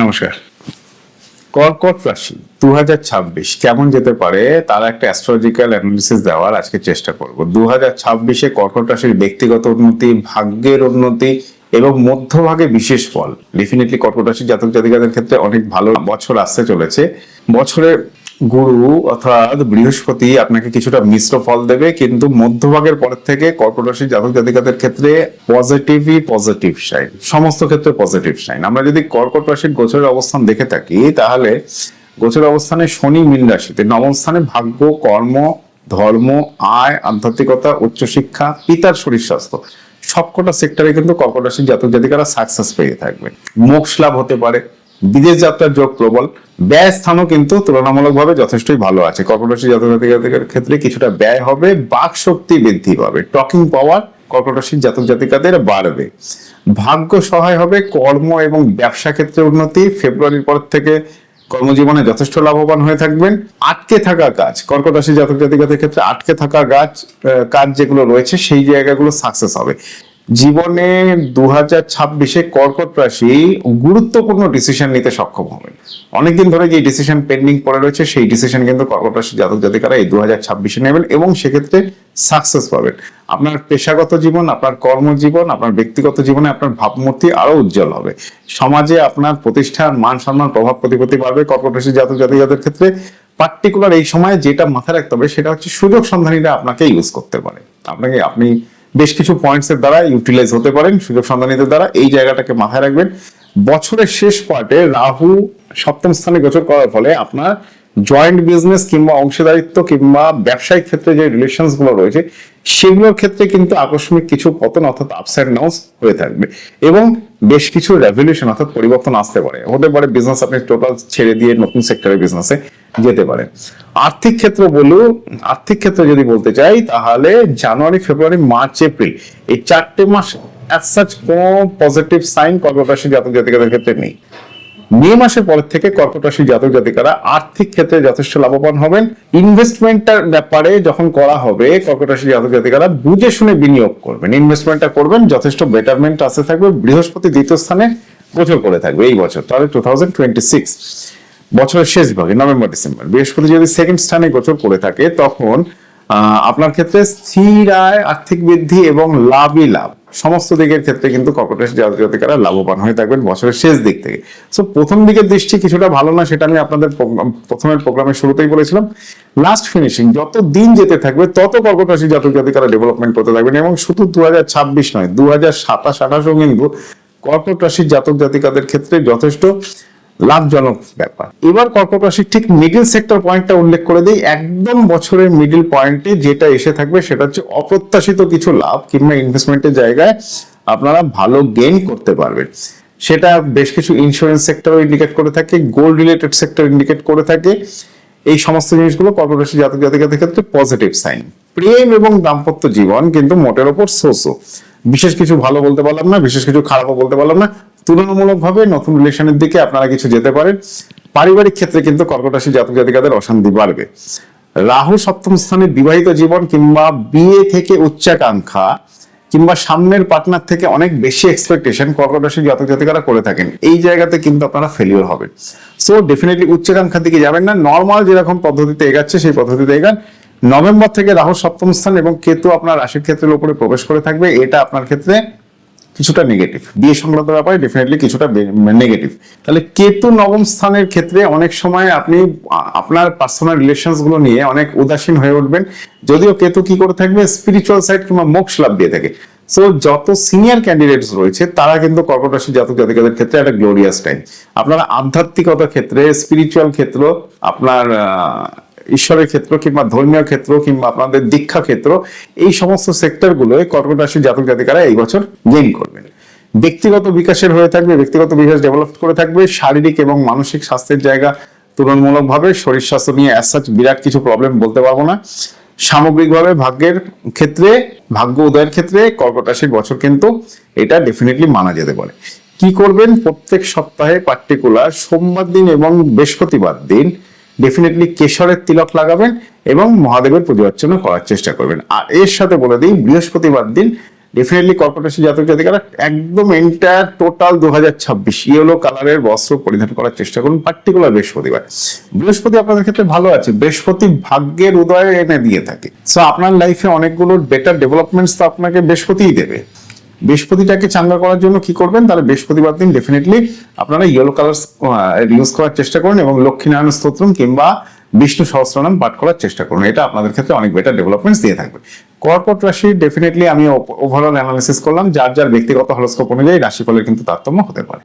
নমস্কার। কর্কট রাশি 2026 কেমন যেতে পারে তার একটা অ্যাস্ট্রোলজিক্যাল অ্যানালিসিস দেওয়ার আজকে চেষ্টা করব। 2026-এ কর্কট রাশির ব্যক্তিগত উন্নতি, ভাগ্যের উন্নতি এবং মধ্যভাগে বিশেষ ফল। ডেফিনেটলি কর্কট রাশির জাতক জাতিকাদের ক্ষেত্রে অনেক ভালো বছর আসতে চলেছে। বছরে গুরু অর্থাৎ বৃহস্পতি আপনাকে কিছুটা মিশ্র ফল দেবে, কিন্তু মধ্যভাগের পরের থেকে কর্কট রাশির জাতক জাতিকাদের ক্ষেত্রে পজিটিভ সাইন, সমস্ত ক্ষেত্রে পজিটিভ সাইন। আমরা যদি কর্কট রাশির গোচরের অবস্থান দেখে থাকি, তাহলে গোচরের অবস্থানে শনি মীন রাশিতে, নবম স্থানে ভাগ্য, কর্ম, ধর্ম, আয়, আধ্যাত্মিকতা, উচ্চশিক্ষা, পিতার শরীর স্বাস্থ্য, সবকটা সেক্টরে কিন্তু কর্কট রাশির জাতক জাতিকারা সাকসেস পেয়ে থাকবে। মোক্ষ লাভ হতে পারে, বিদেশ যাত্রার যোগ প্রবল, ব্যয় স্থানও কিন্তু তুলনামূলকভাবে যথেষ্টই ভালো আছে। কর্কট রাশির জাতক জাতিকাদের ক্ষেত্রে কিছুটা ব্যয় হবে, বাক শক্তি বৃদ্ধি পাবে, টকিং পাওয়ার কর্কট রাশির জাতক জাতিকাদের বাড়বে। ভাগ্য সহায় হবে, কর্ম এবং ব্যবসা ক্ষেত্রে উন্নতি। ফেব্রুয়ারির পর থেকে কর্মজীবনে যথেষ্ট লাভবান হয়ে থাকবেন। আটকে থাকা কাজ, কর্কট রাশির জাতক জাতিকাদের ক্ষেত্রে আটকে থাকা কাজ যেগুলো রয়েছে সেই জায়গাগুলো সাকসেস হবে। জীবনে 2026-এ কর্কট রাশি গুরুত্বপূর্ণ ডিসিশন নিতে সক্ষম হবেন। অনেকদিন ধরে যে ডিসিশন পেন্ডিং পড়ে রয়েছে সেই ডিসিশন কিন্তু কর্কট রাশির জাতক জাতিকারা এই 2026-এ নেবেন এবং সেক্ষেত্রে সাকসেস পাবেন। আপনার পেশাগত জীবন, আপনার কর্মজীবন, আপনার ব্যক্তিগত জীবনে আপনার ভাবমূর্তি আরো উজ্জ্বল হবে। সমাজে আপনার প্রতিষ্ঠান, মান সম্মান, প্রভাব প্রতিপত্তি বাড়বে। কর্কট রাশির জাতক জাতিকাদের ক্ষেত্রে পার্টিকুলার এই সময়ে যেটা মাথায় রাখতে হবে সেটা হচ্ছে সুযোগ সন্ধানীরা আপনাকে ইউজ করতে পারে। আপনি বেশ কিছু পয়েন্টস এর দ্বারা ইউটিলাইজ হতে পারেন সুযোগ সন্ধানীদের দ্বারা। এই জায়গাটাকে মাথায় রাখবেন। বছরের শেষ পার্টে রাহু সপ্তম স্থানে গোচর করার ফলে আপনার জয়েন্ট বিজনেস কিংবা অংশীদারিত্ব কিংবা ব্যবসায়িক ক্ষেত্রে যে রিলেশনস গুলো রয়েছে সেগুলোর ক্ষেত্রে কিন্তু আকস্মিক কিছু পতন অর্থাৎ আপস এন্ড ডাউনস হয়ে থাকবে এবং বেশ কিছু রেভলিউশন অর্থাৎ পরিবর্তন আসতে পারে। হতে পারে বিজনেস আপনি টোটাল ছেড়ে দিয়ে নতুন সেক্টরের বিজনেসে যেতে পারে। আর্থিক ক্ষেত্রে যদি বলতে চাই, তাহলে জানুয়ারি, ফেব্রুয়ারি, মার্চ, এপ্রিল এই 4টে মাস অ্যাজ সাচ কোনো পজিটিভ সাইন কর্কট রাশির জাতক জাতিকাদের ক্ষেত্রে নেই। মে মাসের পর থেকে কর্কট রাশির জাতক জাতিকারা আর্থিক ক্ষেত্রে যথেষ্ট লাভবান হবেন। ইনভেস্টমেন্টটার ব্যাপারে যখন করা হবে, কর্কট রাশির জাতক জাতিকারা বুঝে শুনে বিনিয়োগ করবেন, ইনভেস্টমেন্টটা করবেন, যথেষ্ট বেটারমেন্ট আসতে থাকবে। বৃহস্পতি দ্বিতীয় স্থানে গোচর করে থাকবে এই বছর, তাহলে 2026 বছরের শেষ ভাগে নভেম্বর ডিসেম্বর। বৃহস্পতি যদি সেকেন্ড স্থানে গোচর করে থাকে তখন আপনার ক্ষেত্রে স্থির আয়, আর্থিক বৃদ্ধি এবং লাভই লাভ, সমস্ত দিকের ক্ষেত্রে কিন্তু কর্কট রাশির জাতক জাতিকারা লাভবান হয়ে থাকবেন বছরের শেষ দিক থেকে। সো প্রথম দিকের দৃষ্টি কিছুটা ভালো না, সেটা আমি আপনাদের প্রথমের প্রোগ্রামের শুরুতেই বলেছিলাম। লাস্ট ফিনিশিং যত দিন যেতে থাকবে তত কর্কট রাশির জাতক জাতিকারা ডেভেলপমেন্ট করতে থাকবেন এবং শুধু 2026 নয়, 2027-28 কিন্তু কর্কট রাশির জাতক জাতিকাদের ক্ষেত্রে যথেষ্ট লাভজনক ব্যাপার। এবার কর্কট রাশির ঠিক মিডল সেক্টর পয়েন্টটা উল্লেখ করে দিই। একদম বছরের মিডল পয়েন্টে যেটা এসে থাকবে সেটা হচ্ছে অপ্রত্যাশিত কিছু লাভ কিংবা ইনভেস্টমেন্টের জায়গায় আপনারা ভালো গেইন করতে পারবেন। সেটা বেশ কিছু ইন্স্যুরেন্স সেক্টরও ইন্ডিকেট করে থাকে, গোল্ড রিলেটেড সেক্টর ইন্ডিকেট করে থাকে। এই সমস্ত জিনিসগুলো কর্কট রাশির জাতক জাতিকাদের ক্ষেত্রে পজিটিভ সাইন। প্রেম এবং দাম্পত্য জীবন কিন্তু মোটের ওপর সোসো, বিশেষ কিছু ভালো বলতে পারলাম না, বিশেষ কিছু খারাপও বলতে পারলাম না। তুলনামূলকভাবে নতুন রিলেশনের দিকে আপনারা কিছু যেতে পারেন। পারিবারিক ক্ষেত্রে কিন্তু কর্কট রাশির জাতক জাতিকাদের অশান্তি বাড়বে। রাহু সপ্তম স্থানে বিবাহিত জীবন কিংবা বিয়ে থেকে উচ্চাকাঙ্ক্ষা কিংবা সামনের পার্টনার থেকে অনেক বেশি এক্সপেকটেশন কর্কট রাশির জাতক জাতিকারা করে থাকেন। এই জায়গাতে কিন্তু আপনারা ফেলিওর হবেন। সো ডেফিনেটলি উচ্চাকাঙ্ক্ষার দিকে যাবেন না, নর্মাল যেরকম পদ্ধতিতে এগাচ্ছে সেই পদ্ধতিতে এগান। নভেম্বর থেকে রাহু সপ্তম স্থান এবং কেতু আপনার রাশির ক্ষেত্রের উপরে প্রবেশ করে থাকবে। এটা আপনার ক্ষেত্রে কিছুটা নেগেটিভ, বিয়ে সংক্রান্ত ব্যাপারে ডেফিনেটলি কিছুটা নেগেটিভ। তাহলে কেতু নবম স্থানের ক্ষেত্রে অনেক সময় আপনি আপনার পার্সোনাল রিলেশনস গুলো নিয়ে অনেক উদাসীন হয়ে উঠবেন, যদিও কেতু কি করে থাকবে স্পিরিচুয়াল সাইড কিংবা মোক্ষ লাভ দিয়ে থাকে। সো যত সিনিয়র ক্যান্ডিডেটস রয়েছে তারা কিন্তু কর্কট রাশির জাতক জাতিকাদের ক্ষেত্রে একটা গ্লোরিয়াস টাইম। আপনারা আধ্যাত্মিকতার ক্ষেত্রে, স্পিরিচুয়াল ক্ষেত্র, আপনার ঈশ্বরের ক্ষেত্র কিংবা ধর্মীয় ক্ষেত্র কিংবা আপনাদের দীক্ষা ক্ষেত্র, এই সমস্ত সেক্টর গুলোয় কর্কট রাশির জাতক জাতিকারা এই বছর গেইন করবেন। ব্যক্তিগত বিকাশের হয়ে থাকবে, ব্যক্তিগত বিকাশ ডেভেলপ করে থাকবে। শারীরিক এবং মানসিক স্বাস্থ্যের জায়গা তুলনামূলকভাবে শরীর স্বাস্থ্য নিয়ে অ্যাজ সাচ বিরাট কিছু প্রবলেম বলতে পারবো না। সামগ্রিকভাবে ভাগ্যের ক্ষেত্রে, ভাগ্য উদয়ের ক্ষেত্রে কর্কট রাশির বছর কিন্তু এটা ডেফিনেটলি মানা যেতে পারে। কি করবেন, প্রত্যেক সপ্তাহে পার্টিকুলার সোমবার দিন এবং বৃহস্পতিবার দিন ডেফিনেটলি কেশরের তিলক লাগাবেন এবং মহাদেবের পুজো অর্চনা করার চেষ্টা করবেন। আর এর সাথে বলে দিই, বৃহস্পতিবার দিন ডেফিনেটলি কর্কট রাশি জাতক জাতিকারা একদম এন্টায়ার টোটাল 2026 ইয়েলো কালারের বস্ত্র পরিধান করার চেষ্টা করুন, পার্টিকুলার বৃহস্পতিবার। বৃহস্পতি আপনাদের ক্ষেত্রে ভালো আছে, বৃহস্পতি ভাগ্যের উদয় এনে দিয়ে থাকে। সো আপনার লাইফে অনেকগুলো বেটার ডেভেলপমেন্টস তো আপনাকে বৃহস্পতিই দেবে। বৃহস্পতিটাকে চাঙ্গা করার জন্য কি করবেন, তাহলে বৃহস্পতিবার দিন ডেফিনেটলি আপনারা ইয়েলো কালার ইউজ করার চেষ্টা করুন এবং লক্ষ্মীনারায়ণ স্তোত্রম কিংবা বিষ্ণু সহস্রনাম পাঠ করার চেষ্টা করুন। এটা আপনাদের ক্ষেত্রে অনেক বেটার ডেভেলপমেন্টস দিয়ে থাকবে। কর্কট রাশি ডেফিনেটলি আমি ওভারঅল অ্যানালিসিস করলাম, যার যার ব্যক্তিগত হরোস্কোপ অনুযায়ী রাশিফলের কিন্তু তারতম্য হতে পারে।